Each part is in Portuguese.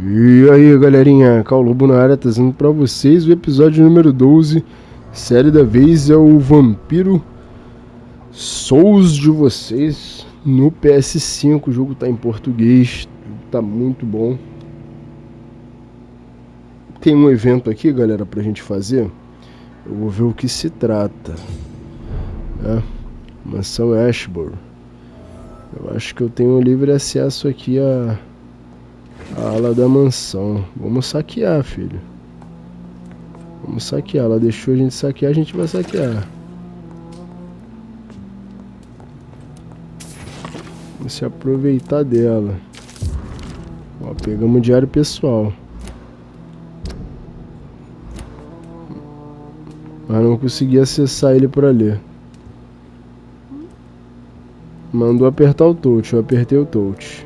E aí galerinha, Lobo na área trazendo pra vocês o episódio número 12. Série da vez é o Vampiro Souls de vocês no PS5. O jogo tá em português, tá muito bom. Tem um evento aqui, galera, pra gente fazer. Eu vou ver o que se trata, né? Mansão Ascalon. Eu acho que eu tenho livre acesso aqui a ala da mansão. Vamos saquear, filho. Vamos saquear. Ela deixou a gente saquear, a gente vai saquear. Vamos se aproveitar dela. Ó, pegamos o diário pessoal. Mas não consegui acessar ele por ali. Mandou apertar o touch, eu apertei o touch.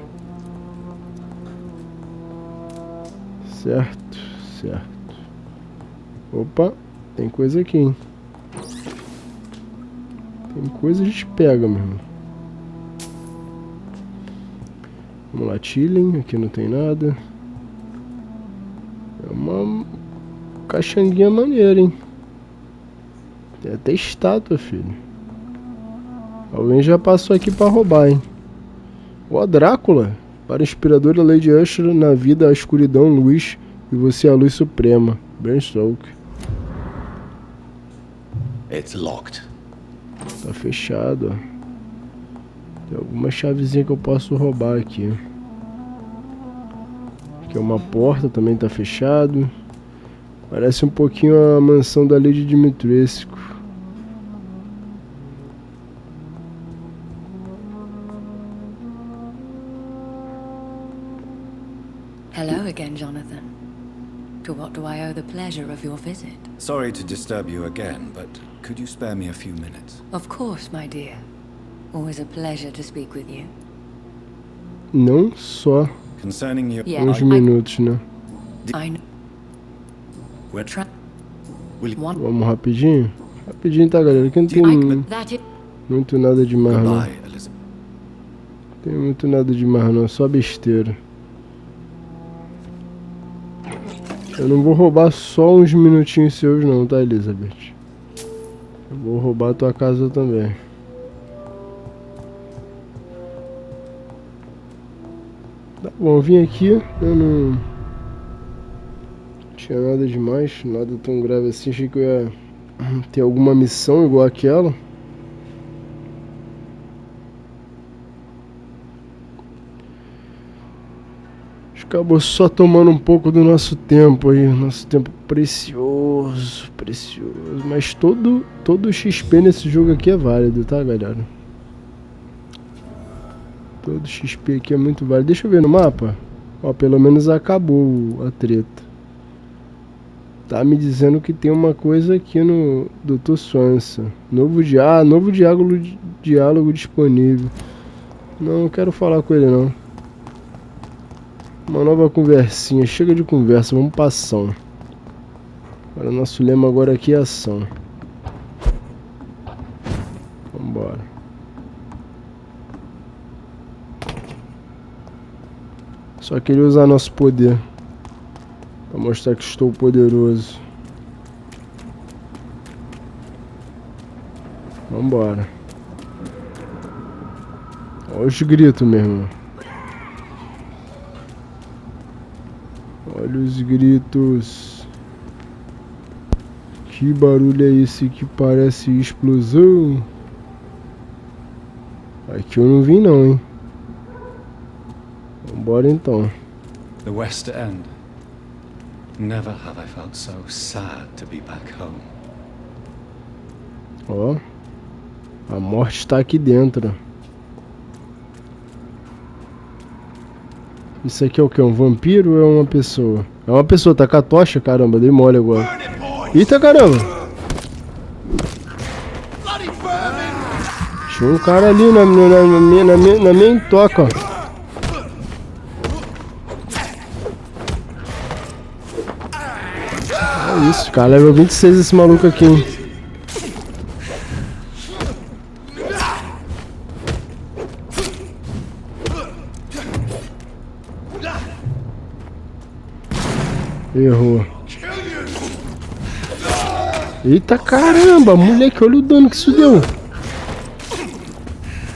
Certo, certo. Opa, tem coisa aqui, hein? Tem coisa a gente pega, meu irmão. Vamos lá, chilling, aqui não tem nada. É uma caixanguinha maneira, hein? Tem até estátua, filho. Alguém já passou aqui pra roubar, hein? Ó, Drácula. Para o inspirador da Lady Usher, na vida a escuridão, luz, e você a luz suprema. Bernstroke. It's locked. Tá fechado, ó. Tem alguma chavezinha que eu posso roubar aqui. Aqui é uma porta, também tá fechado. Parece um pouquinho a mansão da Lady Dimitrescu. Hello again, Jonathan. To what do I owe the pleasure of your visit? Sorry to disturb you again, but could you spare me a few minutes? Of course, my dear. Always a pleasure to speak with you. Não só Concerning your... Yeah, uns minutos, né? I know. We're Will you... Vamos rapidinho? Rapidinho, tá, galera? Aqui não tem That is... muito nada demais, não. Goodbye, Elizabeth. Tem muito nada demais, não. Só besteira. Eu não vou roubar só uns minutinhos seus não, tá, Elizabeth? Eu vou roubar a tua casa também. Tá bom, vim aqui, eu não tinha nada demais, nada tão grave assim. Achei que eu ia ter alguma missão igual aquela. Acabou só tomando um pouco do nosso tempo aí, nosso tempo precioso, precioso. Mas todo XP nesse jogo aqui é válido, tá, galera? Todo XP aqui é muito válido. Deixa eu ver no mapa. Ó, pelo menos acabou a treta. Tá me dizendo que tem uma coisa aqui no Dr. Swanson. Novo diálogo disponível. Não quero falar com ele não. Uma nova conversinha, chega de conversa, vamos pra ação. Agora, nosso lema agora aqui é ação. Vambora. Só queria usar nosso poder pra mostrar que estou poderoso. Vambora. Olha os gritos, meu irmão. Olha os gritos. Que barulho é esse que parece explosão? Aqui eu não vi não, hein? Vambora então. The West End. Never have I felt so sad to be back home. Ó. A morte está aqui dentro. Isso aqui é o que? Um vampiro ou é uma pessoa? É uma pessoa, tá com a tocha? Caramba, dei mole agora. Eita caramba! Tinha um cara ali na minha toca, ó. É isso, cara. Level 26 esse maluco aqui, hein? Errou. Eita caramba, moleque, olha o dano que isso deu.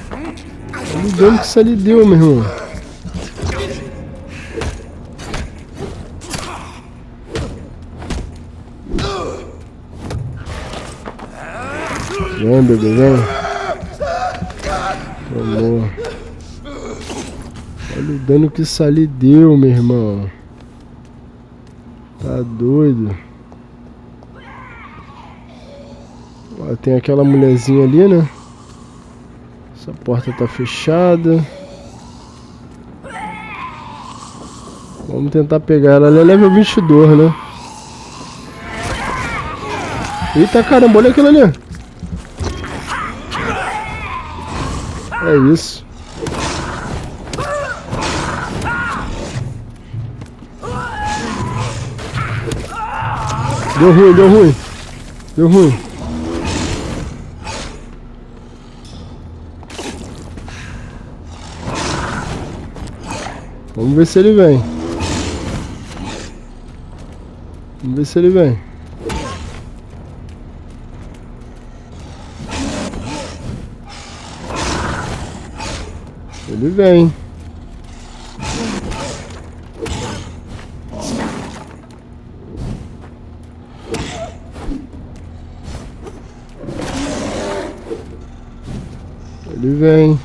Olha o dano que isso ali deu, meu irmão. Vem, bebê, vem. Tomou. Olha o dano que isso ali deu, meu irmão. Tá doido. Ó, tem aquela mulherzinha ali, né? Essa porta tá fechada. Vamos tentar pegar ela. Ela é level 22, né? Eita caramba, olha aquilo ali. É isso. Deu ruim, deu ruim. Deu ruim. Vamos ver se ele vem. Vamos ver se ele vem. Ele vem. Ele vem.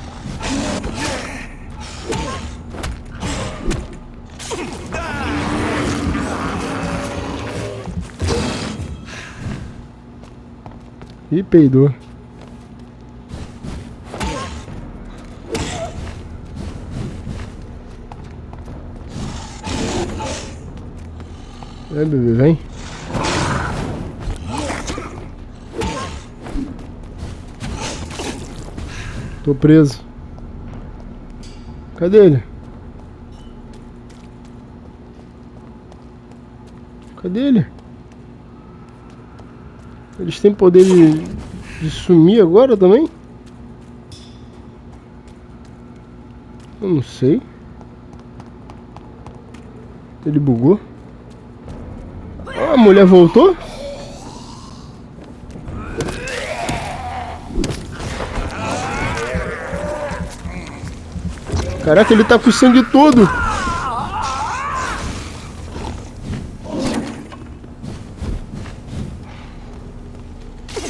Ih, peidou. É, bebê, vem. Tô preso. Cadê ele? Cadê ele? Eles têm poder de sumir agora também? Eu não sei. Ele bugou. Ah, a mulher voltou? Caraca, ele tá com o sangue todo.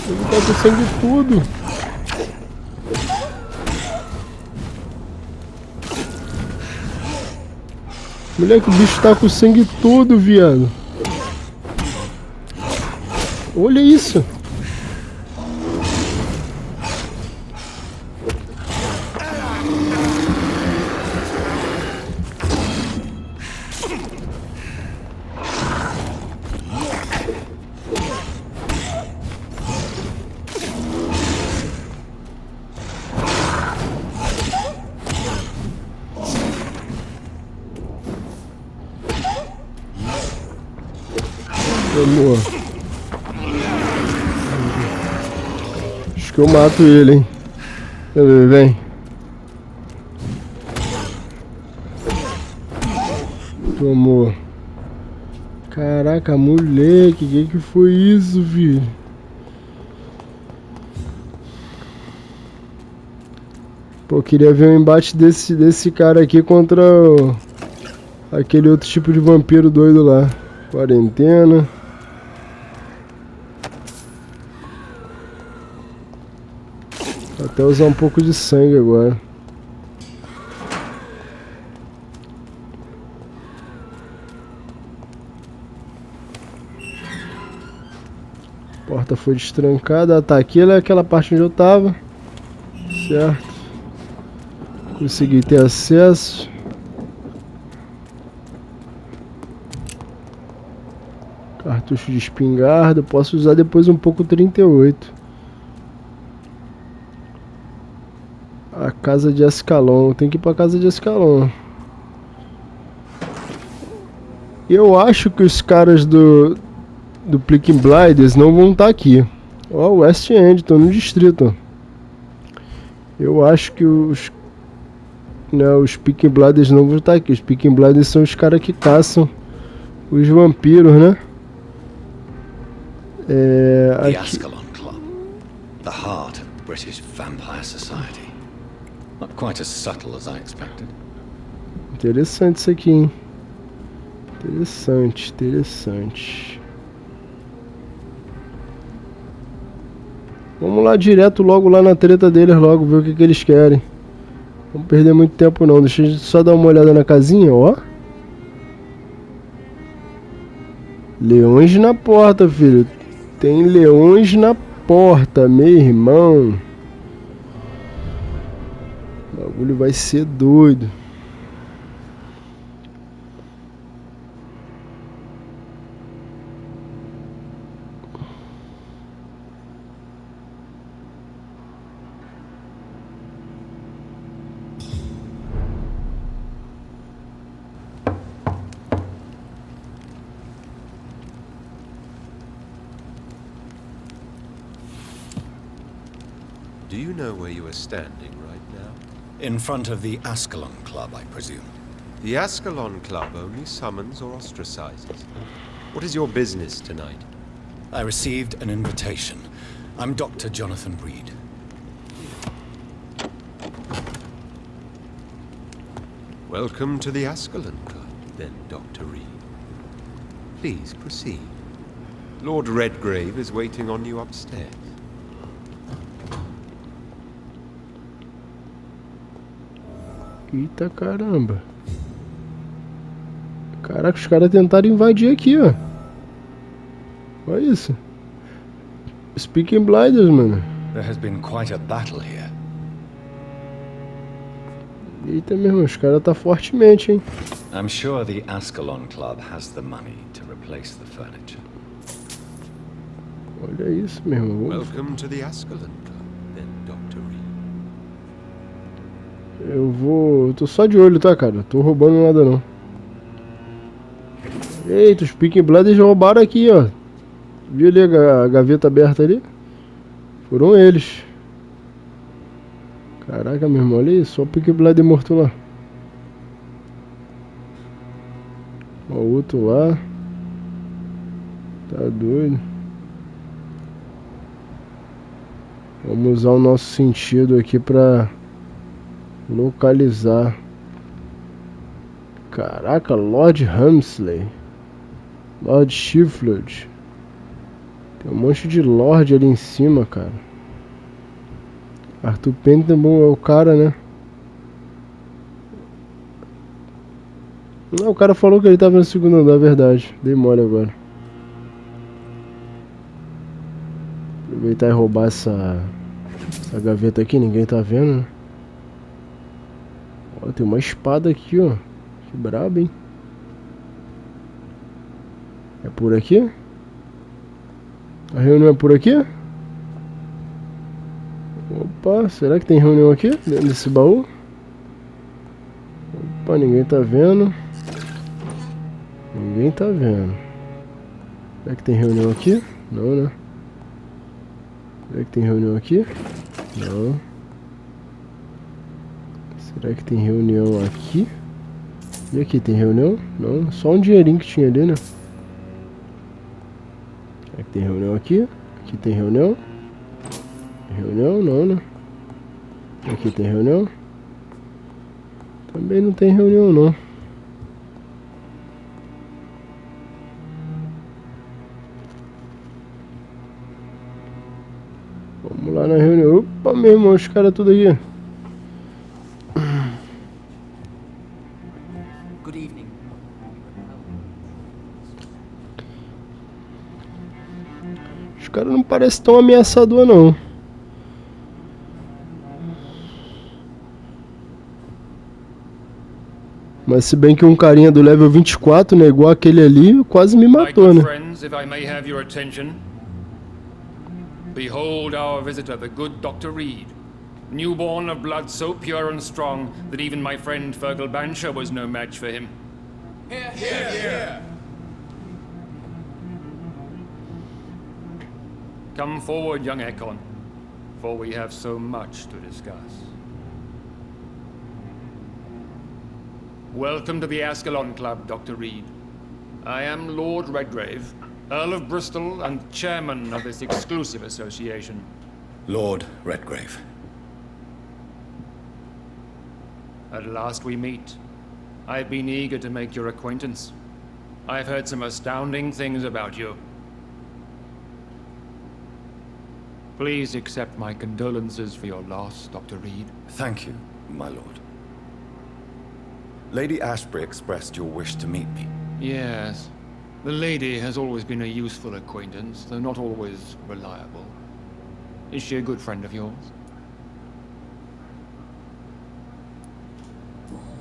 Ele tá com o sangue todo. Moleque, o bicho tá com o sangue todo, viado. Olha isso. Amor. Acho que eu mato ele, hein? Vem. Tomou. Caraca, moleque, que foi isso, filho? Pô, queria ver um embate desse cara aqui contra aquele outro tipo de vampiro doido lá. Quarentena. Até usar um pouco de sangue agora. A porta foi destrancada. Tá, aqui é aquela parte onde eu tava. Certo. Consegui ter acesso. Cartucho de espingarda. Posso usar depois um pouco 38. A casa de Ascalon. Tem que ir pra casa de Ascalon. Eu acho que os caras do Peaky Blinders não vão estar aqui. Ó, West End, tô no distrito. Eu acho que os Peaky Blinders não vão estar aqui. Os Peaky Blinders são os caras que caçam os vampiros, né? The Aqui... Ascalon Club, the heart of British vampire society. Not quite as subtle as I expected. Interessante isso aqui, hein? Interessante, interessante. Vamos lá direto logo lá na treta deles logo, ver o que eles querem. Não perder muito tempo não, deixa a gente só dar uma olhada na casinha, ó. Leões na porta, filho. Tem leões na porta, meu irmão. O bagulho vai ser doido. Do you know where you are standing right now? In front of the Ascalon Club, I presume. The Ascalon Club only summons or ostracizes. What is your business tonight? I received an invitation. I'm Dr. Jonathan Reed. Welcome to the Ascalon Club, then, Dr. Reed. Please proceed. Lord Redgrave is waiting on you upstairs. Eita caramba. Caraca, os caras tentaram invadir aqui, ó. Olha isso. Speaking Blinders, mano. There has been quite a battle here. Eita, meu irmão, os caras tá fortemente, hein. I'm sure the Ascalon Club has the money to replace the furniture. Olha isso, meu irmão. Welcome to the Ascalon Club, then, Dr. Reed. Eu tô só de olho, tá, cara? Tô roubando nada, não. Eita, os Peaky Blinders roubaram aqui, ó. Viu ali a gaveta aberta ali? Foram eles. Caraca, meu irmão, olha isso. Só o Peaky Blinder morto lá. Ó, o outro lá. Tá doido. Vamos usar o nosso sentido aqui pra localizar. Caraca, Lord Hamsley. Lord Shiflord. Tem um monte de Lord ali em cima, cara. Arthur Pendenbow é o cara, né? Não, o cara falou que ele tava no segundo andar, verdade. Dei mole agora. Aproveitar e roubar essa gaveta aqui, ninguém tá vendo, né? Ó, tem uma espada aqui, ó. Que brabo, hein? É por aqui? A reunião é por aqui? Opa, será que tem reunião aqui? Dentro desse baú? Opa, ninguém tá vendo. Ninguém tá vendo. Será que tem reunião aqui? Não, né? Será que tem reunião aqui? Não. Será que tem reunião aqui? E aqui tem reunião? Não, só um dinheirinho que tinha ali, né? Será que tem reunião aqui? Aqui tem reunião? Reunião? Não, né? Aqui tem reunião? Também não tem reunião, não. Vamos lá na reunião. Opa, meu irmão, os caras tudo aqui. Good evening. Os caras não parecem tão ameaçador, não. Mas se bem que um carinha do level 24, né, igual aquele ali, quase me matou, né? Friends, if I may have your attention. Behold our visitor, the good Dr. Reed. Newborn of blood so pure and strong that even my friend Fergal Bansher was no match for him. Here, here, here. Come forward, young Ekon, for we have so much to discuss. Welcome to the Ascalon Club, Dr. Reed. I am Lord Redgrave, Earl of Bristol and chairman of this exclusive association. Lord Redgrave. At last we meet. I've been eager to make your acquaintance. I've heard some astounding things about you. Please accept my condolences for your loss, Dr. Reed. Thank you, my lord. Lady Ashbury expressed your wish to meet me. Yes. The lady has always been a useful acquaintance, though not always reliable. Is she a good friend of yours?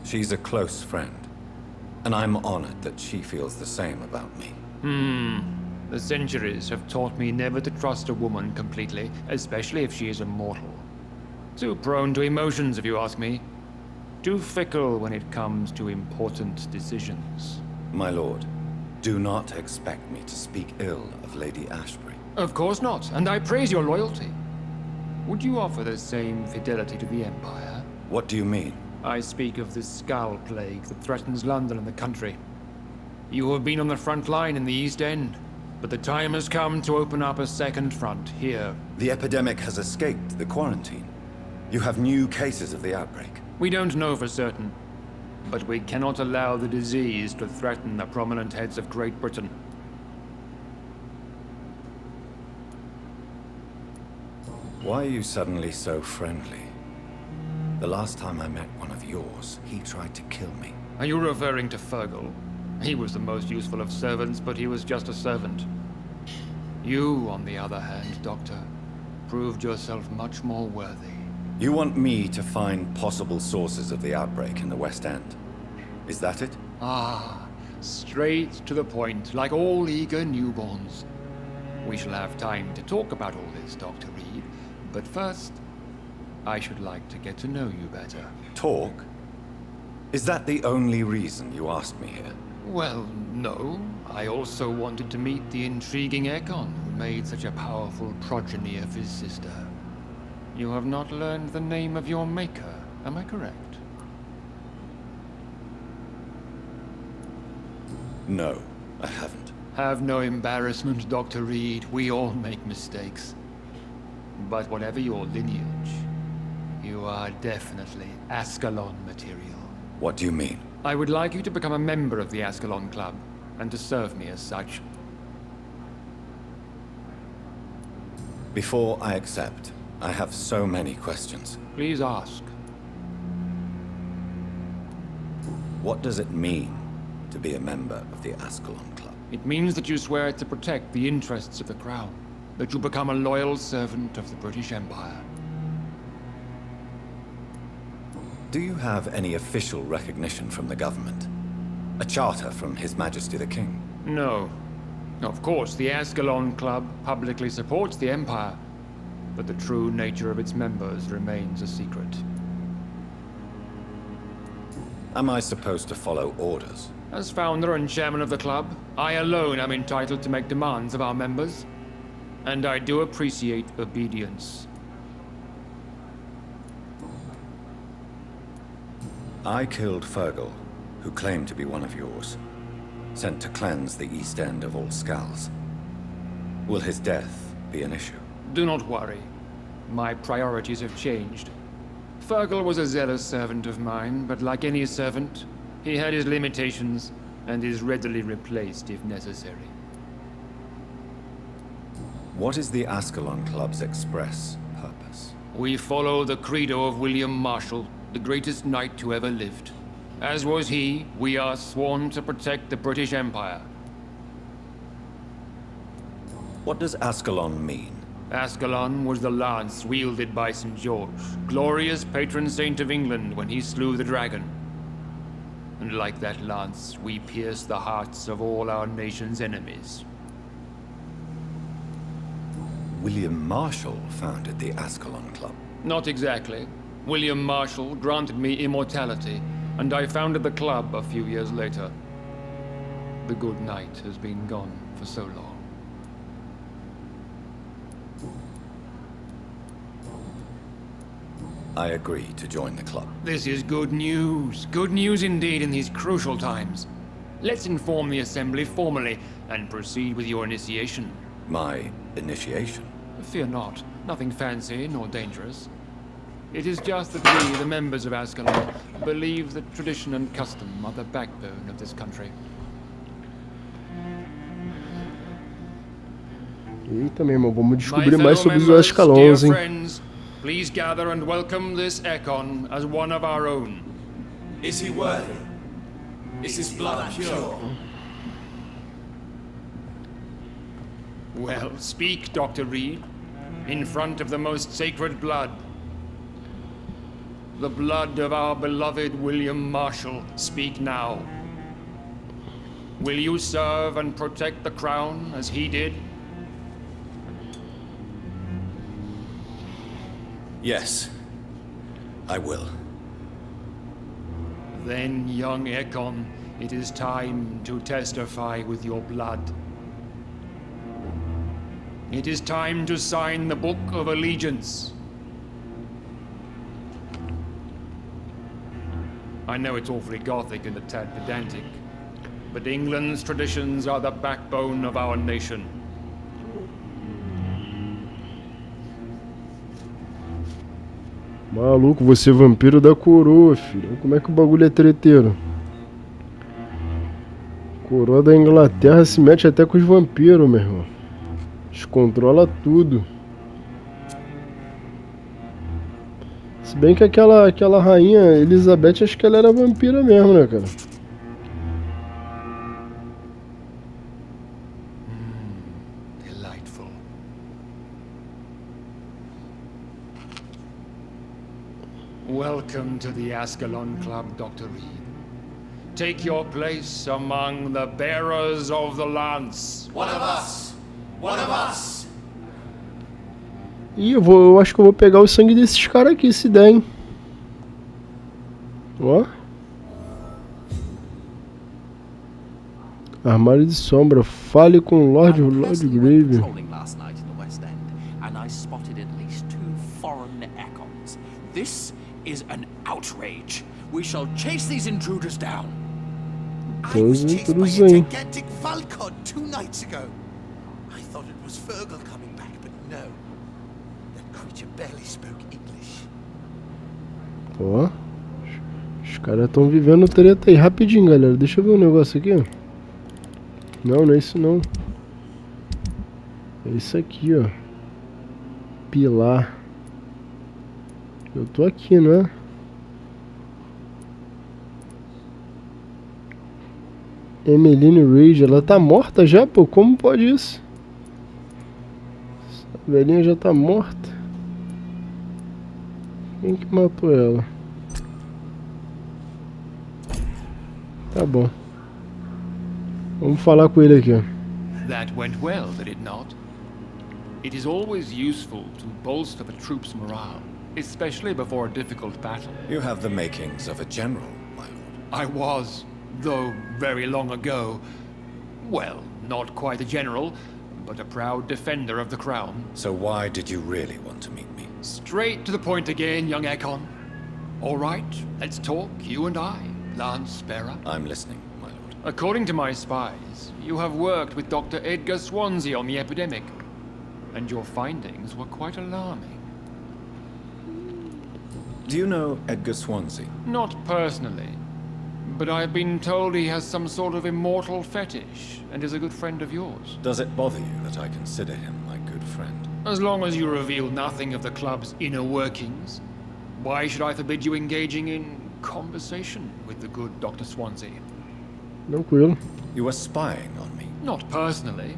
She's a close friend, and I'm honored that she feels the same about me. The centuries have taught me never to trust a woman completely, especially if she is immortal. Too prone to emotions, if you ask me. Too fickle when it comes to important decisions. My lord, do not expect me to speak ill of Lady Ashbury. Of course not, and I praise your loyalty. Would you offer the same fidelity to the Empire? What do you mean? I speak of the Skull Plague that threatens London and the country. You have been on the front line in the East End, but the time has come to open up a second front here. The epidemic has escaped the quarantine. You have new cases of the outbreak. We don't know for certain, but we cannot allow the disease to threaten the prominent heads of Great Britain. Why are you suddenly so friendly? The last time I met one of yours, he tried to kill me. Are you referring to Fergal? He was the most useful of servants, but he was just a servant. You, on the other hand, Doctor, proved yourself much more worthy. You want me to find possible sources of the outbreak in the West End? Is that it? Ah, straight to the point, like all eager newborns. We shall have time to talk about all this, Dr. Reed, but first, I should like to get to know you better. Talk? Is that the only reason you asked me here? Well, no. I also wanted to meet the intriguing Ekon, who made such a powerful progeny of his sister. You have not learned the name of your maker, am I correct? No, I haven't. Have no embarrassment, Dr. Reed. We all make mistakes. But whatever your lineage, you are definitely Ascalon material. What do you mean? I would like you to become a member of the Ascalon Club, and to serve me as such. Before I accept, I have so many questions. Please ask. What does it mean to be a member of the Ascalon Club? It means that you swear to protect the interests of the Crown, that you become a loyal servant of the British Empire. Do you have any official recognition from the government? A charter from His Majesty the King? No. Of course, the Ascalon Club publicly supports the Empire, but the true nature of its members remains a secret. Am I supposed to follow orders? As founder and chairman of the club, I alone am entitled to make demands of our members, and I do appreciate obedience. I killed Fergal, who claimed to be one of yours, sent to cleanse the East End of all skulls. Will his death be an issue? Do not worry. My priorities have changed. Fergal was a zealous servant of mine, but like any servant, he had his limitations and is readily replaced if necessary. What is the Ascalon Club's express purpose? We follow the credo of William Marshall, the greatest knight who ever lived. As was he, we are sworn to protect the British Empire. What does Ascalon mean? Ascalon was the lance wielded by St. George, glorious patron saint of England when he slew the dragon. And like that lance, we pierce the hearts of all our nation's enemies. William Marshall founded the Ascalon Club. Not exactly. William Marshall granted me immortality, and I founded the club a few years later. The good knight has been gone for so long. I agree to join the club. This is good news. Good news indeed in these crucial times. Let's inform the Assembly formally and proceed with your initiation. My initiation? Fear not. Nothing fancy nor dangerous. It is just that we, the members of Ascalon, believe that tradition and custom are the backbone of this country. Eita, meu irmão, vamos descobrir mais sobre os Ascalons, hein? Friends, please gather and welcome this Econ as one of our own. Is he worthy? Is his blood pure? Well, speak, Dr. Reed, in front of the most sacred blood. The blood of our beloved William Marshall, speak now. Will you serve and protect the crown as he did? Yes, I will. Then, young Econ, it is time to testify with your blood. It is time to sign the Book of Allegiance. I know it's awfully gothic and a tad pedantic, but England's traditions are the backbone of our nation. Maluco, você é vampiro da coroa, filho. Como é que o bagulho é treteiro? Coroa da Inglaterra se mete até com os vampiros, meu irmão. Descontrola tudo. Se bem que aquela rainha Elizabeth, acho que ela era vampira mesmo, né, cara? Delightful. Welcome to the Ascalon Club, Dr. Reed. Take your place among the bearers of the lance. One of us! One of us! Ih, eu acho que eu vou pegar o sangue desses caras aqui, se der, hein? Ó. Armário de sombra. Fale com o Lord Grave. Last night in the West End, and I spotted at least 2 foreign Econs. This is an outrage. We shall chase these intruders down. I was chased by a gigantic Valcod 2 nights ago. I thought it was Fergal coming back, but no. That creature barely spoke English. Ó. Os caras estão vivendo treta aí. Rapidinho, galera. Deixa eu ver um negócio aqui. Não, não é isso não. É isso aqui, ó. Pilar. Eu tô aqui, não é? Emmeline Reid, ela tá morta já, pô? Como pode isso? Essa velhinha já tá morta. Quem que matou ela? Tá bom. Vamos falar com ele aqui, ó. That went well, did it not? It is always useful to bolster the troops' morale, especially before a difficult battle. You have the makings of a general, my lord. I was, though very long ago, well, not quite a general, but a proud defender of the crown. So why did you really want to meet me? Straight to the point again, young Econ. All right, let's talk, you and I, Lance Sparrow. I'm listening, my lord. According to my spies, you have worked with Dr. Edgar Swansea on the epidemic, and your findings were quite alarming. Do you know Edgar Swansea? Not personally, but I've been told he has some sort of immortal fetish and is a good friend of yours. Does it bother you that I consider him my good friend? As long as you reveal nothing of the club's inner workings, why should I forbid you engaging in conversation with the good Dr. Swansea? Tranquilo. You were spying on me? Not personally.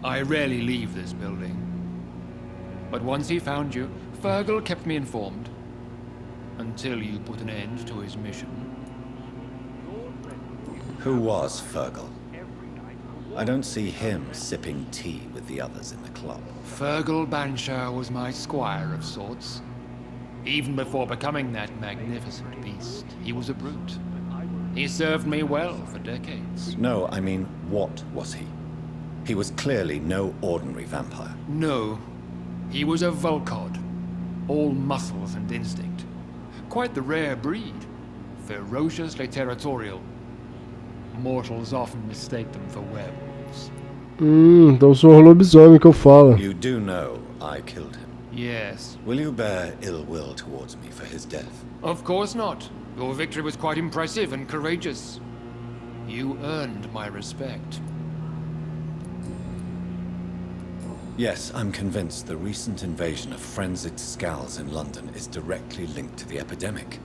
I rarely leave this building. But once he found you, Fergal kept me informed. Until you put an end to his mission. Who was Fergal? I don't see him sipping tea with the others in the club. Fergal Banshire was my squire of sorts. Even before becoming that magnificent beast, he was a brute. He served me well for decades. No, I mean, what was he? He was clearly no ordinary vampire. No, he was a Volcod, all muscles and instinct. Quite the rare breed, ferociously territorial. Mortals often mistake them for werewolves. Então sou o lobisomem que eu falo. You do know I killed him. Yes. Will you bear ill will towards me for his death? Of course not. Your victory was quite impressive and courageous. You earned my respect. Yes, I'm convinced the recent invasion of frenzied Scals in London is directly linked to the epidemic.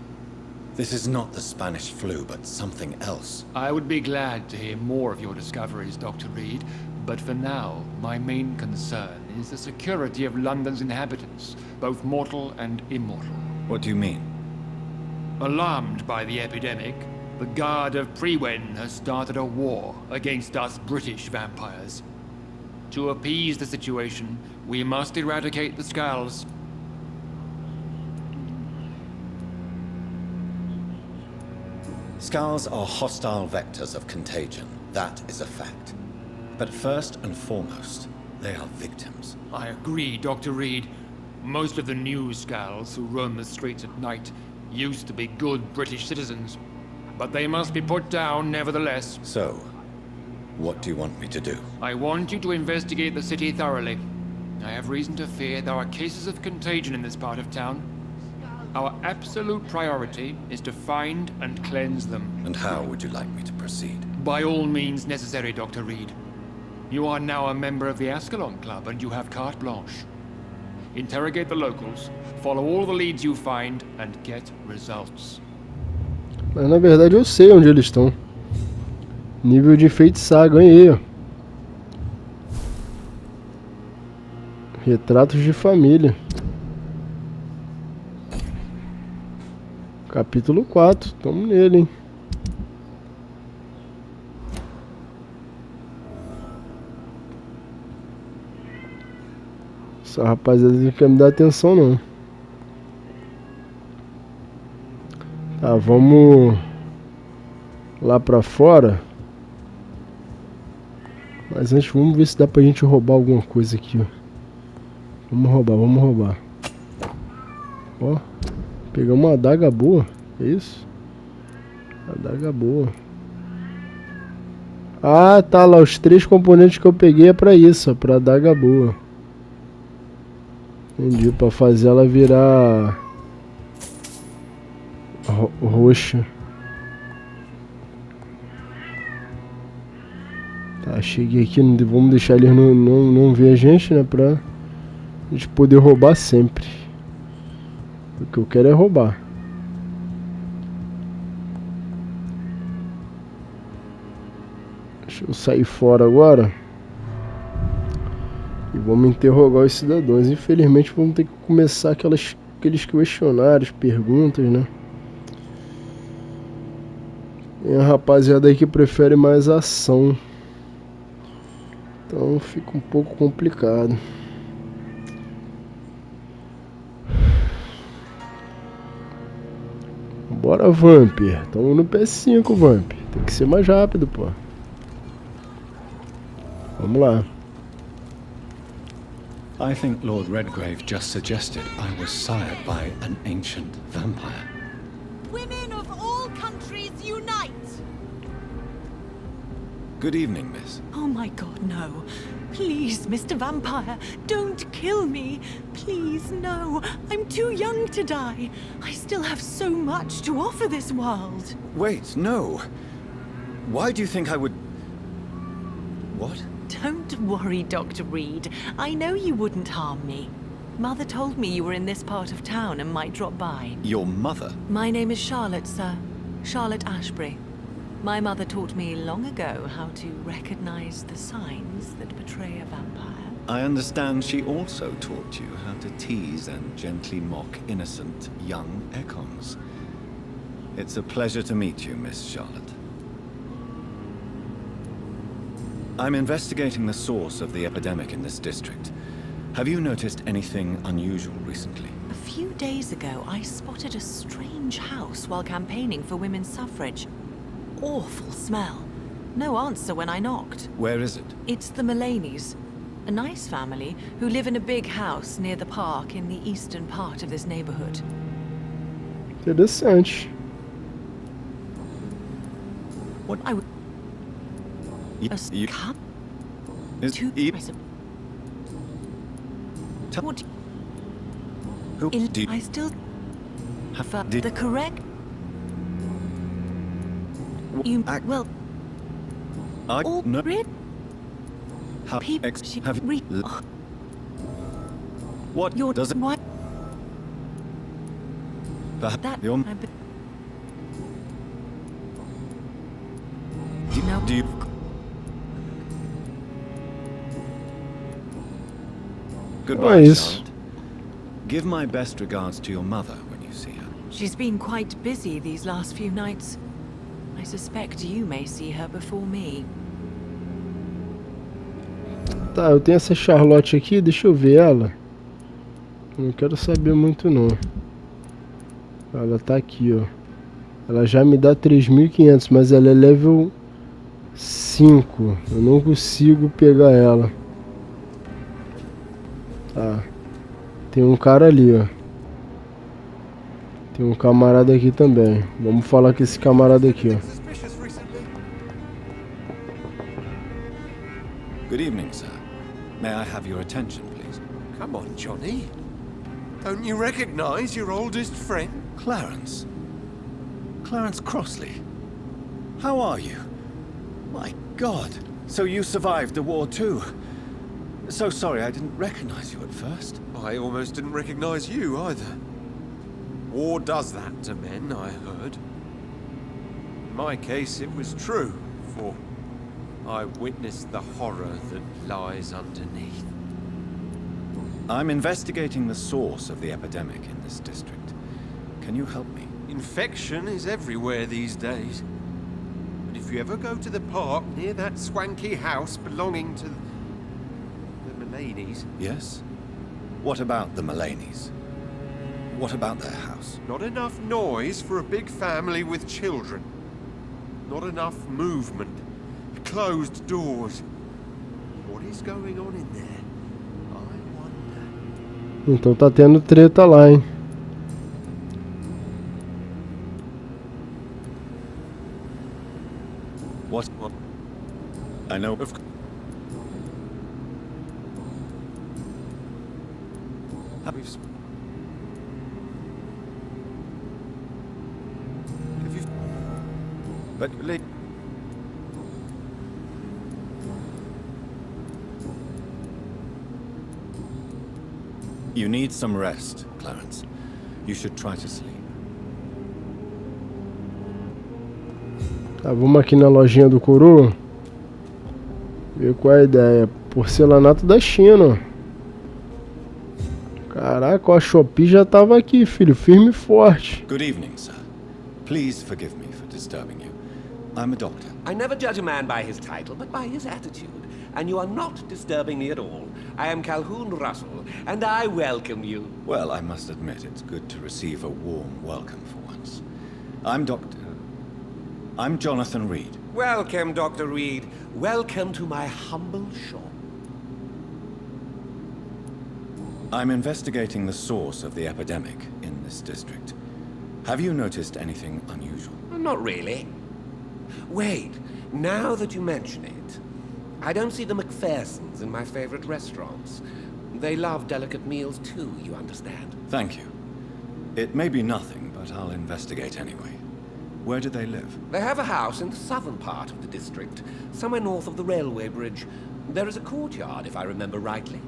This is not the Spanish flu, but something else. I would be glad to hear more of your discoveries, Dr. Reed, but for now, my main concern is the security of London's inhabitants, both mortal and immortal. What do you mean? Alarmed by the epidemic, the Guard of Prewen has started a war against us British vampires. To appease the situation, we must eradicate the Scals. Scals are hostile vectors of contagion. That is a fact. But first and foremost, they are victims. I agree, Dr. Reed. Most of the new Scals who roam the streets at night used to be good British citizens. But they must be put down nevertheless. So, what do you want me to do? I want you to investigate the city thoroughly. I have reason to fear there are cases of contagion in this part of town. Our absolute priority is to find and cleanse them. And how would you like me to proceed? By all means necessary, Dr. Reed. You are now a member of the Ascalon Club and you have carte blanche. Interrogate the locals, follow all the leads you find, and get results. Mas na verdade eu sei onde eles estão. Nível de enfeitiçar, ganhei, ó. Retratos de família. Capítulo 4, tamo nele, hein. Essa rapaziada não quer me dar atenção não. Tá, vamos lá pra fora. Mas antes vamos ver se dá pra gente roubar alguma coisa aqui, ó. Vamos roubar. Ó, pegamos uma adaga boa, é isso? Adaga boa. Ah, tá lá, os 3 componentes que eu peguei é pra isso, ó, pra adaga boa. Entendi, pra fazer ela virar roxa. Tá, cheguei aqui, vamos deixar eles não ver a gente, né, pra gente poder roubar sempre. O que eu quero é roubar. Deixa eu sair fora agora. E vamos interrogar os cidadãos. Infelizmente vamos ter que começar aqueles questionários, perguntas, né? Tem a rapaziada aí que prefere mais ação. Então fica um pouco complicado. Bora, Vampyr. Tamo no P5, Vampyr. Tem que ser mais rápido, pô. Vamos lá. I think Lord Redgrave just suggested I was sired by an ancient vampire. Women of all countries unite! Good evening, miss. Oh my god, no. Please, Mr. Vampire, don't kill me. Please, no. I'm too young to die. I still have so much to offer this world. Wait, no. Why do you think I would... What? Don't worry, Dr. Reed. I know you wouldn't harm me. Mother told me you were in this part of town and might drop by. Your mother? My name is Charlotte, sir. Charlotte Ashbury. My mother taught me long ago how to recognize the signs that betray a vampire. I understand she also taught you how to tease and gently mock innocent young Ekons. It's a pleasure to meet you, Miss Charlotte. I'm investigating the source of the epidemic in this district. Have you noticed anything unusual recently? A few days ago, I spotted a strange house while campaigning for women's suffrage. Awful smell. No answer when I knocked. Where is it? It's the Mullaney's, a nice family who live in a big house near the park in the eastern part of this neighborhood. Interessante. What You cup is to what who do you I still have the correct you well I all no red how people have what your does it what perhaps that your do you goodbye, isso. Charlotte. Give my best regards to your mother when you see her. She's been quite busy these last few nights. I suspect you may see her before me. Tá, eu tenho essa Charlotte aqui, deixa eu ver ela. Não quero saber muito não. Ela tá aqui, ó. Ela já me dá 3.500, mas ela é level 5. Eu não consigo pegar ela. Tá. Tem um cara ali, ó. Tem um camarada aqui também. Vamos falar com esse camarada aqui, ó. Good evening, sir. May I have your attention, please? Come on, Johnny. Don't you recognize your oldest friend? Clarence. Clarence Crossley. How are you? My God. So you survived the war too. So sorry I didn't recognize you at first. I almost didn't recognize you either. War does that to men, I heard. In my case, it was true, for I witnessed the horror that lies underneath. I'm investigating the source of the epidemic in this district. Can you help me? Infection is everywhere these days. But if you ever go to the park near that swanky house belonging to the Mullaneys... Yes? What about the Mullaneys? What about their house? Not enough noise for a big family with children. Not enough movement. Closed doors. What is going on in there? I wonder. Então tá tendo treta lá, hein? What? I know of... But you need some rest, Clarence. You should try to sleep. Tá, vamos aqui na lojinha do Coroa. Ver qual é a ideia. Porcelanato da China. Caraca, a Shopee já tava aqui, filho. Firme e forte. Good evening, sir. Please forgive me for disturbing you. I'm a doctor. I never judge a man by his title, but by his attitude. And you are not disturbing me at all. I am Calhoun Russell, and I welcome you. Well, I must admit it's good to receive a warm welcome for once. I'm Jonathan Reed. Welcome, Dr. Reed. Welcome to my humble shop. I'm investigating the source of the epidemic in this district. Have you noticed anything unusual? Not really. Wait, now that you mention it, I don't see the McPhersons in my favorite restaurants. They love delicate meals too, you understand? Thank you. It may be nothing, but I'll investigate anyway. Where do they live? They have a house in the southern part of the district, somewhere north of the railway bridge. There is a courtyard, if I remember rightly.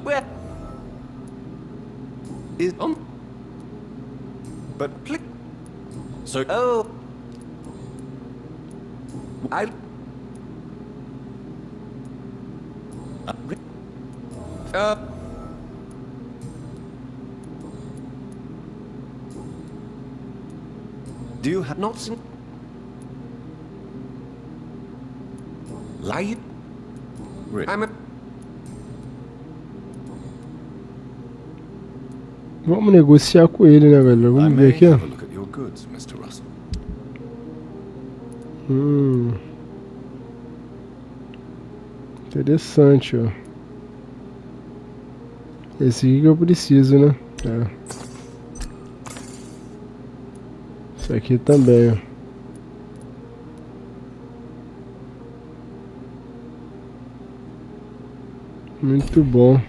Where is on? But so oh, I. Do you have Not seen? Lie? Really? I'm a. Vamos negociar com ele, né, galera? I Vamos may ver aqui, ó. have a look at your goods, Mr. Russell. Interessante, ó. Esse aqui que eu preciso, né? É. Isso aqui também, ó. Muito bom.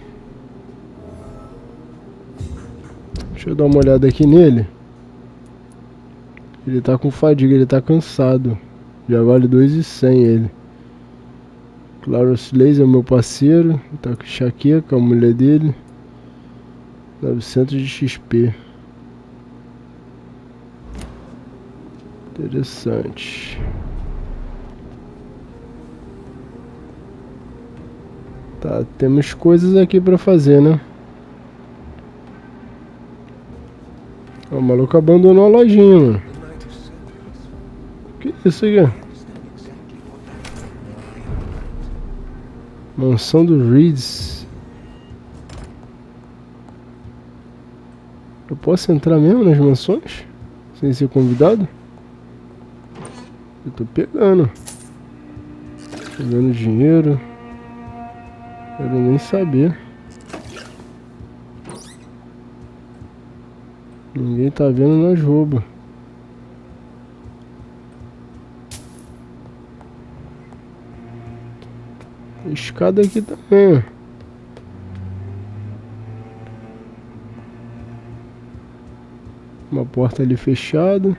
Deixa eu dar uma olhada aqui nele. Ele tá com fadiga, ele tá cansado. Já vale 2.100 ele. Claro, Laser é meu parceiro. Tá com enxaqueca, a mulher dele. 900 de XP. Interessante. Tá, temos coisas aqui pra fazer, né? Ó, o maluco abandonou a lojinha, mano. Que isso aqui? Mansão do Reeds. Eu posso entrar mesmo nas mansões? Sem ser convidado? Eu tô pegando. Pegando dinheiro. Quero nem saber. Ninguém tá vendo nós rouba. Escada aqui também, ó. Uma porta ali fechada.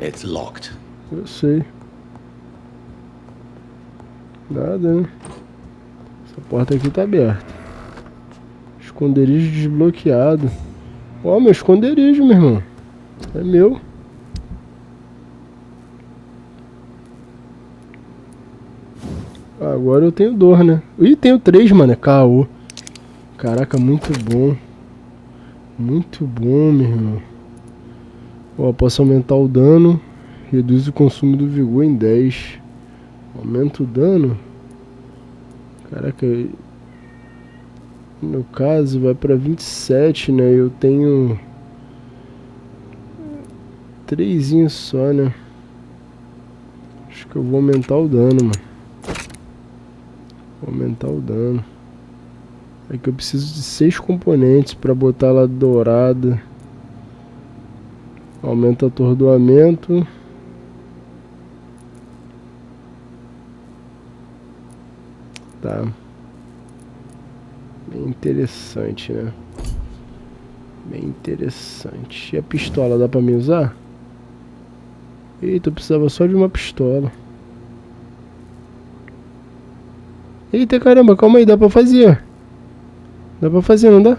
It's locked. Eu sei. Nada, né? Essa porta aqui tá aberta. Esconderijo desbloqueado. Ó, meu esconderijo, meu irmão. É meu. Agora eu tenho dor, né? Ih, tenho 3, mano. É caô. Caraca, muito bom. Muito bom, meu irmão. Ó, posso aumentar o dano. Reduz o consumo do vigor em 10. Aumenta o dano. Caraca. No caso, vai pra 27, né? Eu tenho 3 só, né? Acho que eu vou aumentar o dano, mano. Vou aumentar o dano. É que eu preciso de 6 componentes pra botar ela dourada. Aumenta o atordoamento. Tá. Bem interessante, né? Bem interessante. E a pistola, dá pra me usar? Eita, eu precisava só de uma pistola. Eita, caramba, calma aí, dá pra fazer. Dá pra fazer, não dá?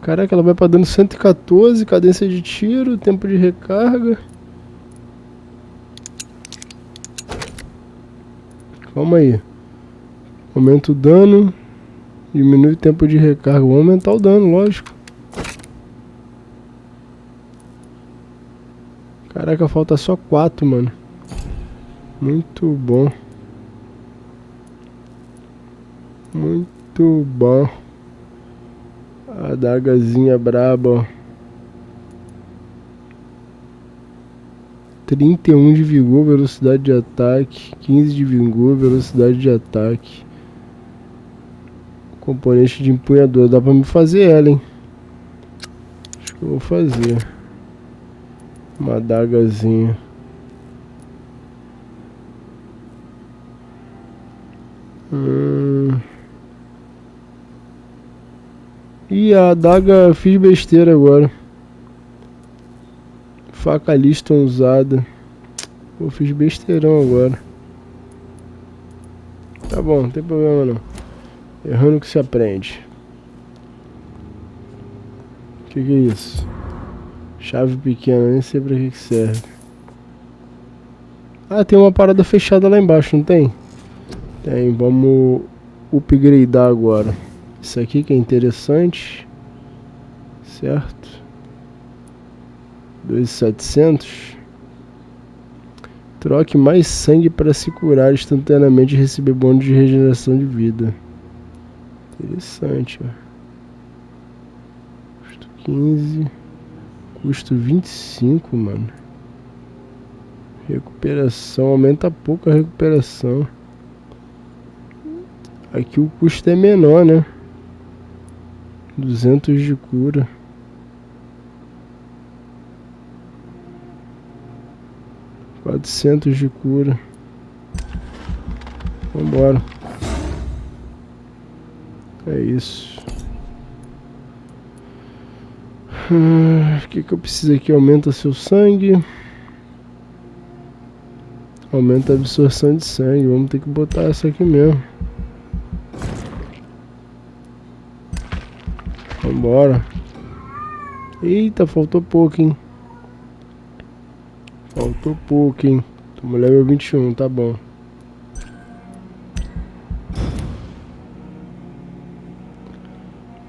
Caraca, ela vai pra dano 114, cadência de tiro, tempo de recarga. Calma aí. Aumenta o dano. Diminui o tempo de recarga. Vou aumentar o dano, lógico. Caraca, falta só 4, mano. Muito bom. Muito bom. A adagazinha braba, ó. 31 de vigor, velocidade de ataque. 15 de vigor, velocidade de ataque. Componente de empunhador. Dá pra me fazer ela, hein? Acho que eu vou fazer. Uma adagazinha. E a adaga, fiz besteira agora. Faca Liston usada. Eu fiz besteirão agora. Tá bom, não tem problema não. Errando que se aprende. Que é isso? Chave pequena, nem sei pra que serve. Ah, tem uma parada fechada lá embaixo, não tem? Tem, vamos upgradear agora. Isso aqui que é interessante. Certo? 2.700. Troque mais sangue para se curar instantaneamente e receber bônus de regeneração de vida. Interessante, ó. Custo 15. Custo 25, mano. Recuperação. Aumenta pouco a recuperação. Aqui o custo é menor, né? 200 de cura. 400 de cura. Vambora. É isso. O que eu preciso aqui? Aumenta seu sangue. Aumenta a absorção de sangue. Vamos ter que botar essa aqui mesmo. Vambora. Eita, faltou pouco, hein? Faltou pouco, hein? Tamo level 21, tá bom.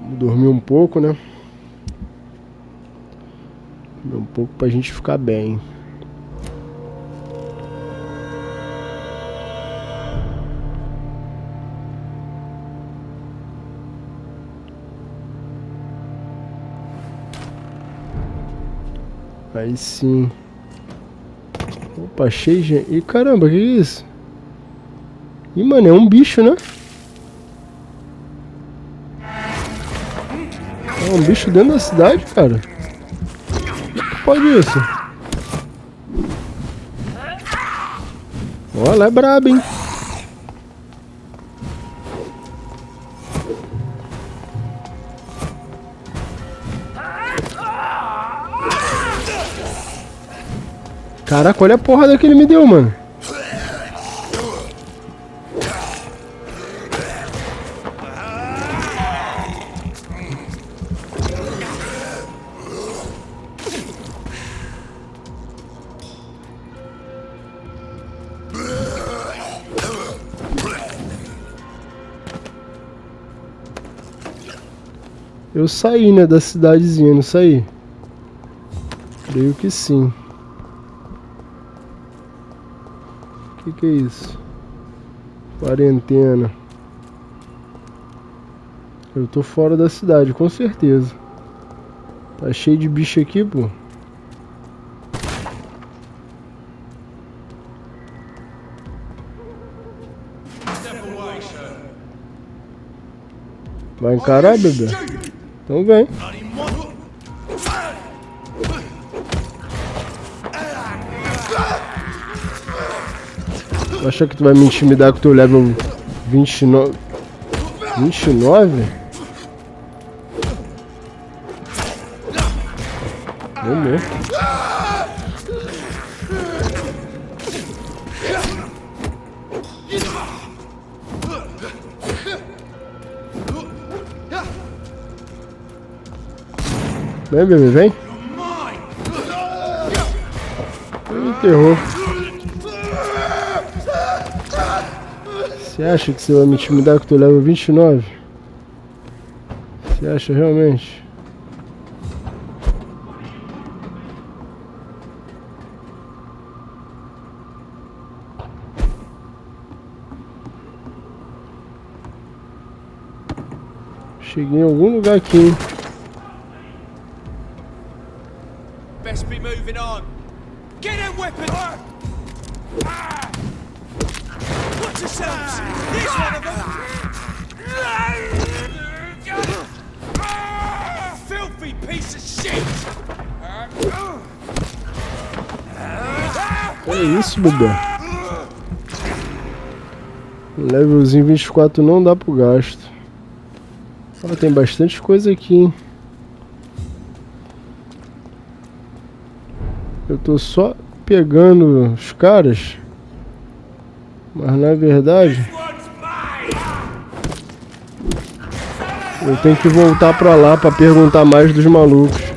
Vamos dormir um pouco, né? Dormir um pouco pra gente ficar bem. Aí sim. Opa, cheio de... Ih, caramba, que é isso? Ih, mano, é um bicho, né? É um bicho dentro da cidade, cara. Que pode isso? Ó, ela é braba, hein? Caraca, olha a porrada que ele me deu, mano. Eu saí, né, da cidadezinha, não saí? Creio que sim. Que é isso? Quarentena. Eu tô fora da cidade, com certeza. Tá cheio de bicho aqui, pô. Vai encarar, bebê? Então vem. Acha que tu vai me intimidar com o teu level 29? 29? Vamos. Vem, bebê, vem. Me enterrou. Você acha que você vai me intimidar com o teu level 29? Você acha realmente? Cheguei em algum lugar aqui, hein? Best be moving on. Get a weapon. Watch yourselves. Here's one of them. Filthy piece of shit. É isso, bebê. Levelzinho 24 não dá pro gasto. Ó, tem bastante coisa aqui, hein? Eu tô só pegando os caras, mas na verdade eu tenho que voltar pra lá pra perguntar mais dos malucos.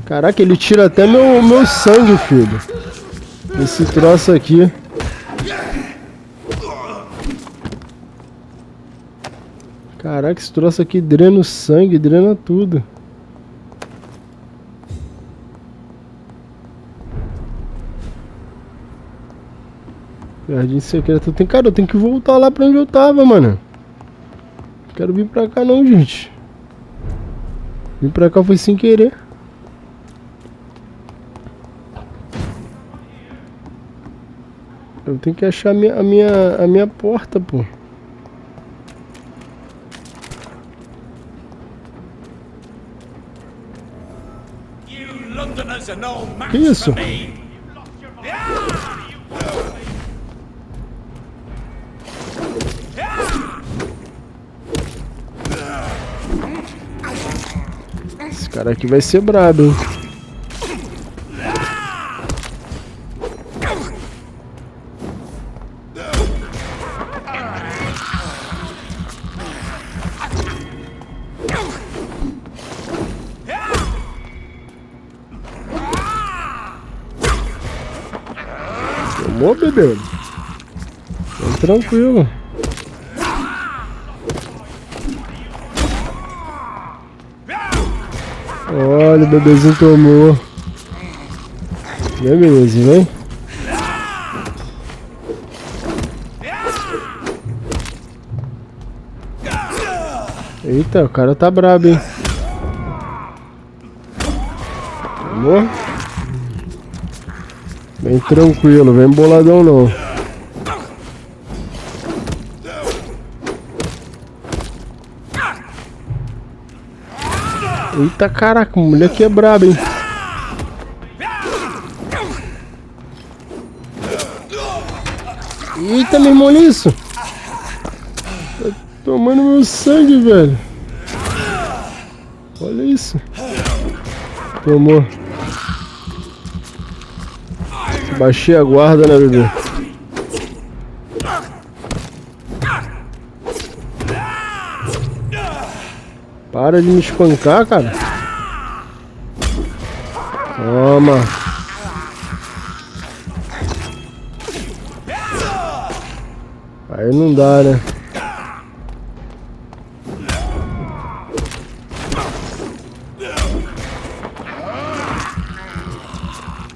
Caraca, ele tira até meu sangue, filho. Esse troço aqui. Caraca, esse troço aqui drena o sangue, drena tudo. Jardim secreto. Cara, eu tenho que voltar lá pra onde eu tava, mano. Não quero vir pra cá não, gente. Vim pra cá foi sem querer. Eu tenho que achar a minha porta, pô. Que isso? Esse cara aqui vai ser brabo, hein? Tomou, bebê? Tá tranquilo. Olha, o bebezinho tomou. Vem, bebezinho, vem. Eita, o cara tá brabo, hein? Tomou? Bem tranquilo, vem boladão não. Eita caraca, o moleque é brabo, hein? Eita, meu irmão, olha isso. Tá tomando meu sangue, velho. Olha isso. Tomou. Baixei a guarda, né, bebê? Para de me espancar, cara. Toma. Aí não dá, né?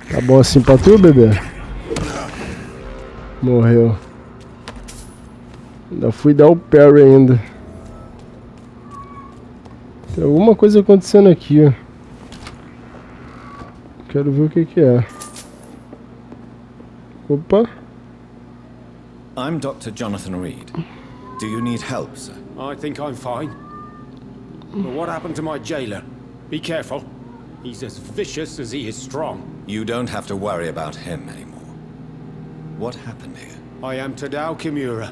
Tá bom assim pra tu, bebê? Morreu. Ainda fui dar o parry ainda. Tem alguma coisa acontecendo aqui, ó. Quero ver o que é. Opa. I'm Dr. Jonathan Reed. Do you need help, sir? I think I'm fine. But what happened to my jailer? Be careful. He's as vicious as he is strong. You don't have to worry about him anymore. What happened here? I am Tadao Kimura.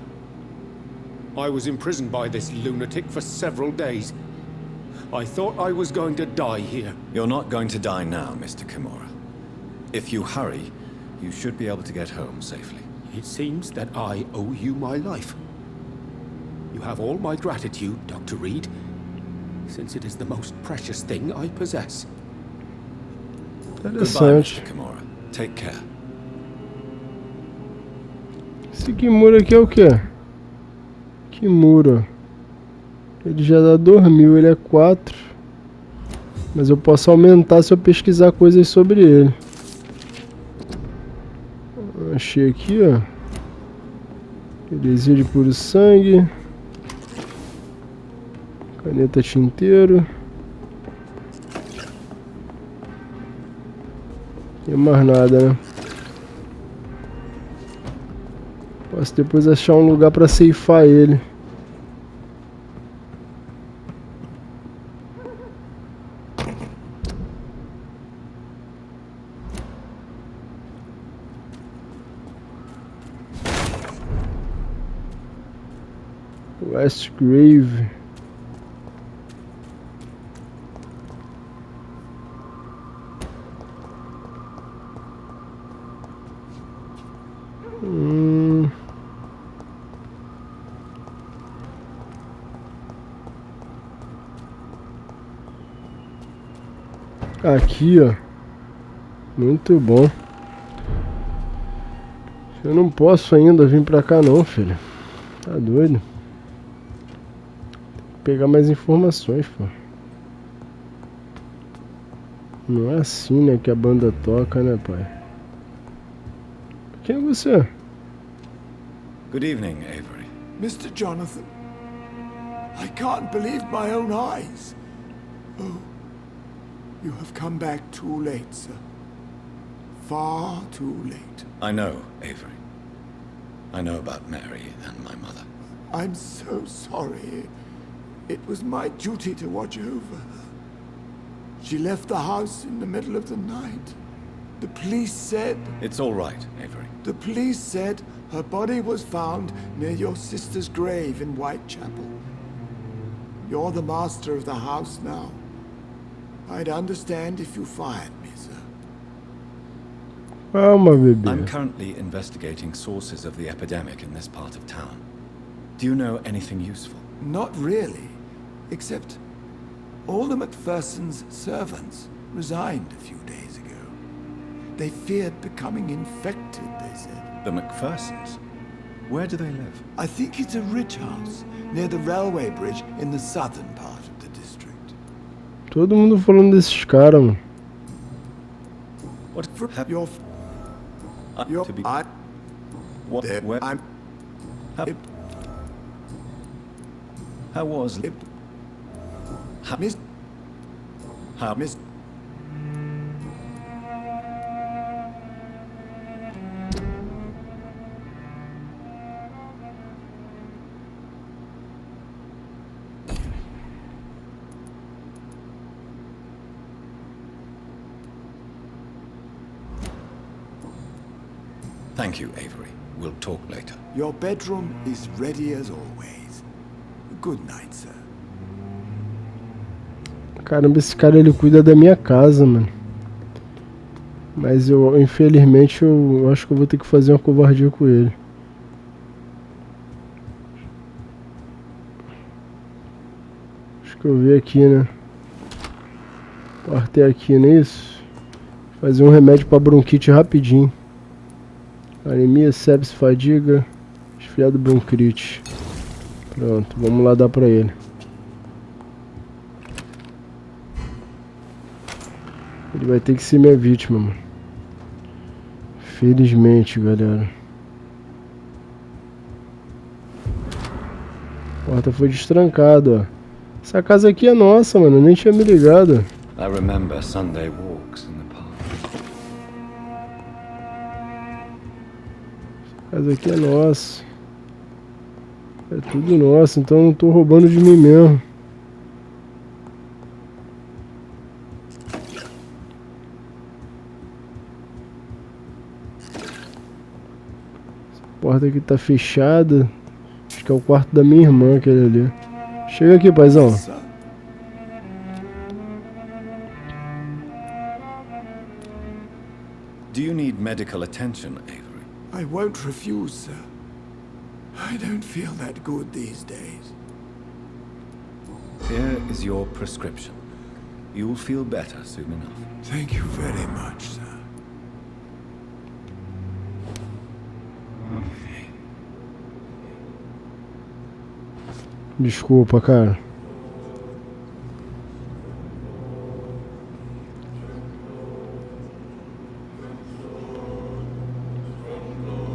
I was imprisoned by this lunatic for several days. I thought I was going to die here. You're not going to die now, Mr. Kimura. If you hurry, you should be able to get home safely. It seems that I owe you my life. You have all my gratitude, Dr. Reed, since it is the most precious thing I possess. Goodbye, Mr. Kimura. Take care. Esse Kimura aqui é o quê? Kimura. Ele já dá 2000, ele é 4. Mas eu posso aumentar se eu pesquisar coisas sobre ele. Achei aqui, ó. Heresia de puro sangue. Caneta tinteiro. Não tem mais nada, né? Posso depois achar um lugar pra ceifar ele. Westgrave. Aqui, ó. Muito bom. Eu não posso ainda vir pra cá não, filho. Tá doido? Pegar mais informações, pô. Não é assim, né, que a banda toca, né, pai? Quem é você? Good evening, Avery. Mr. Jonathan, I can't believe my own eyes. Oh, You have come back too late, sir. Far too late. I know, Avery. I know about Mary and my mother. I'm so sorry. It was my duty to watch over her. She left the house in the middle of the night. The police said... It's all right, Avery. The police said her body was found near your sister's grave in Whitechapel. You're the master of the house now. I'd understand if you fired me, sir. Calma, bebê. I'm currently investigating sources of the epidemic in this part of town. Do you know anything useful? Not really, except all the MacPherson's servants resigned a few days ago. They feared becoming infected, they said. The MacPhersons? Where do they live? I think it's a rich house near the railway bridge in the southern part of the district. Todo mundo falando desses caras, mano. What Your to be... I... What? There, Where? I'm... How was... Miss... How... Miss... Thank you, Avery. We'll talk later. Your bedroom is ready as always. Good night, sir. Caramba, esse cara ele cuida da minha casa, mano. Mas eu, infelizmente, eu acho que eu vou ter que fazer uma covardia com ele. Acho que eu vi aqui, né? Partei aqui, não é isso? Fazer um remédio pra bronquite rapidinho. Anemia, sepsis, fadiga, resfriado, bronquite. Pronto, vamos lá dar pra ele. Ele vai ter que ser minha vítima, mano. Felizmente, galera. A porta foi destrancada, ó. Essa casa aqui é nossa, mano. Eu nem tinha me ligado. I remember Sunday walks in the park. Essa casa aqui é nossa. É tudo nosso, então eu não tô roubando de mim mesmo. A porta aqui tá fechada. Acho que é o quarto da minha irmã, aquele ali. Chega aqui, paizão. Do you need medical attention, Avery? I won't refuse, sir. I don't feel that good these days. Here is your prescription. You'll feel better soon enough. Thank you very much, sir. Desculpa, cara.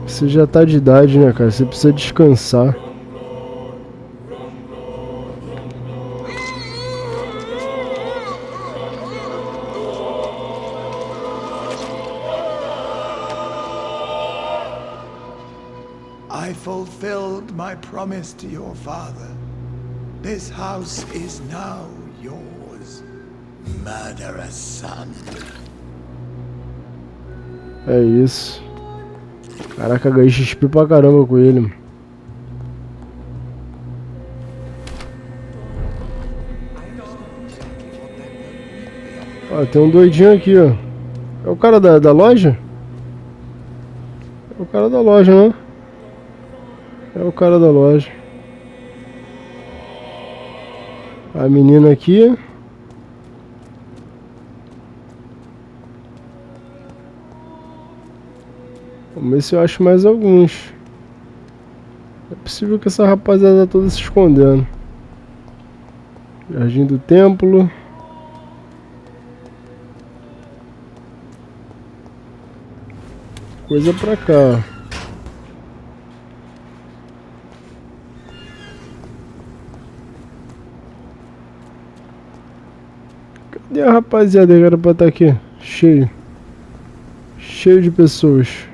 Você já tá de idade, né, cara? Você precisa descansar. I fulfilled my promise to your father. This house is now yours, murderous son. É isso. Caraca, ganhei XP pra caramba com ele, mano. Ó, tem um doidinho aqui, ó. É o cara da loja? É o cara da loja, né? É o cara da loja. A menina aqui. Vamos ver se eu acho mais alguns. É possível que essa rapaziada toda se escondendo. Jardim do Templo. Coisa pra cá. Cadê a rapaziada que era pra estar aqui? Cheio. Cheio de pessoas.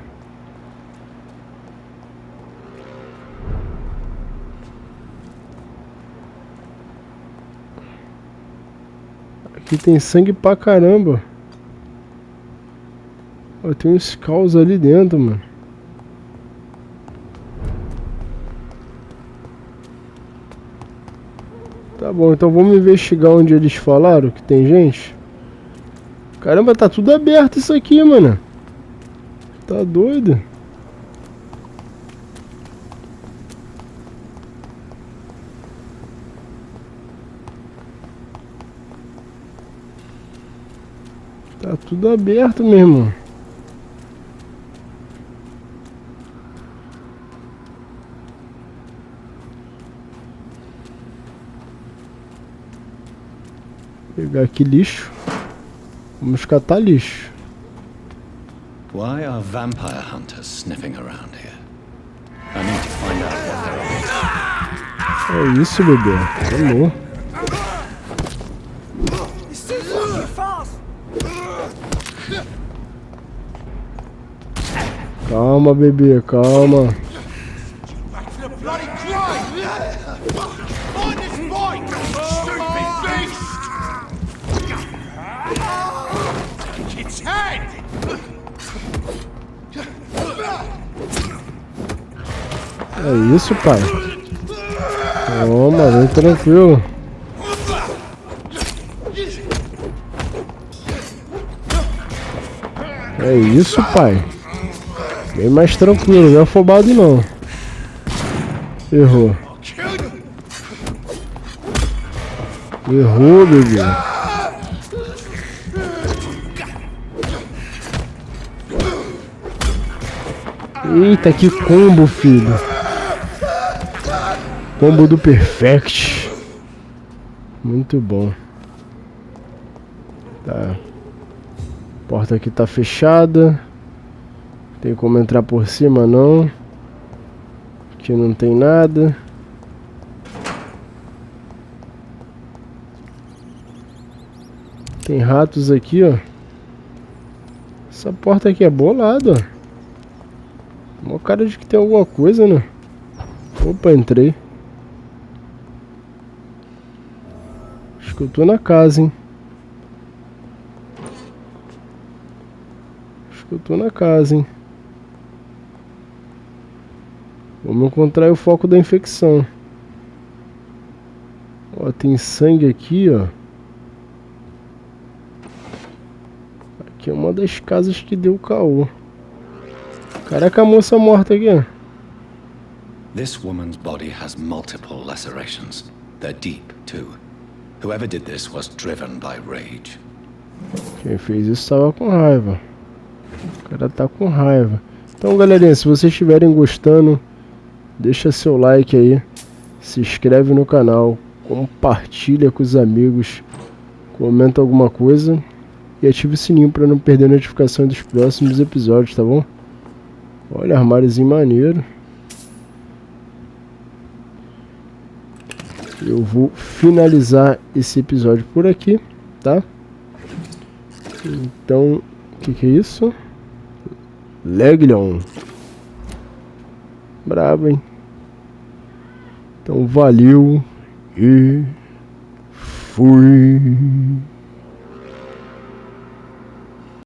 Aqui tem sangue pra caramba. Ó, tem uns caos ali dentro, mano. Tá bom, então vamos investigar onde eles falaram que tem gente. Caramba, tá tudo aberto isso aqui, mano. Tá doido? Tá tudo aberto, meu irmão. Pegar aqui lixo. Vamos catar lixo. Why are vampire hunters sniffing around here? I need to find out what they're up to. É isso, bebê. Amor. Calma, bebê, calma. É isso, pai. Toma, vem tranquilo. É isso, pai. Bem mais tranquilo, não é afobado não. Errou. Errou, bebê. Eita, que combo, filho. Combo do Perfect. Muito bom. Tá. A porta aqui tá fechada. Tem como entrar por cima, não. Aqui não tem nada. Tem ratos aqui, ó. Essa porta aqui é bolada, ó. Mó cara de que tem alguma coisa, né? Opa, entrei. Acho que eu tô na casa, hein? Acho que eu tô na casa, hein? Vamos encontrar o foco da infecção. Ó, tem sangue aqui, ó. Aqui é uma das casas que deu caô. Caraca, a moça morta aqui, ó. This woman's body has multiple lacerations. They're deep, too. Whoever did this was driven by rage. Quem fez isso tava com raiva. O cara tá com raiva. Então, galerinha, se vocês estiverem gostando, deixa seu like aí, se inscreve no canal, compartilha com os amigos, comenta alguma coisa e ativa o sininho para não perder a notificação dos próximos episódios, tá bom? Olha, armáriozinho maneiro. Eu vou finalizar esse episódio por aqui, tá? Então, o que é isso? Leglion. Brabo, hein? Então, valeu e fui.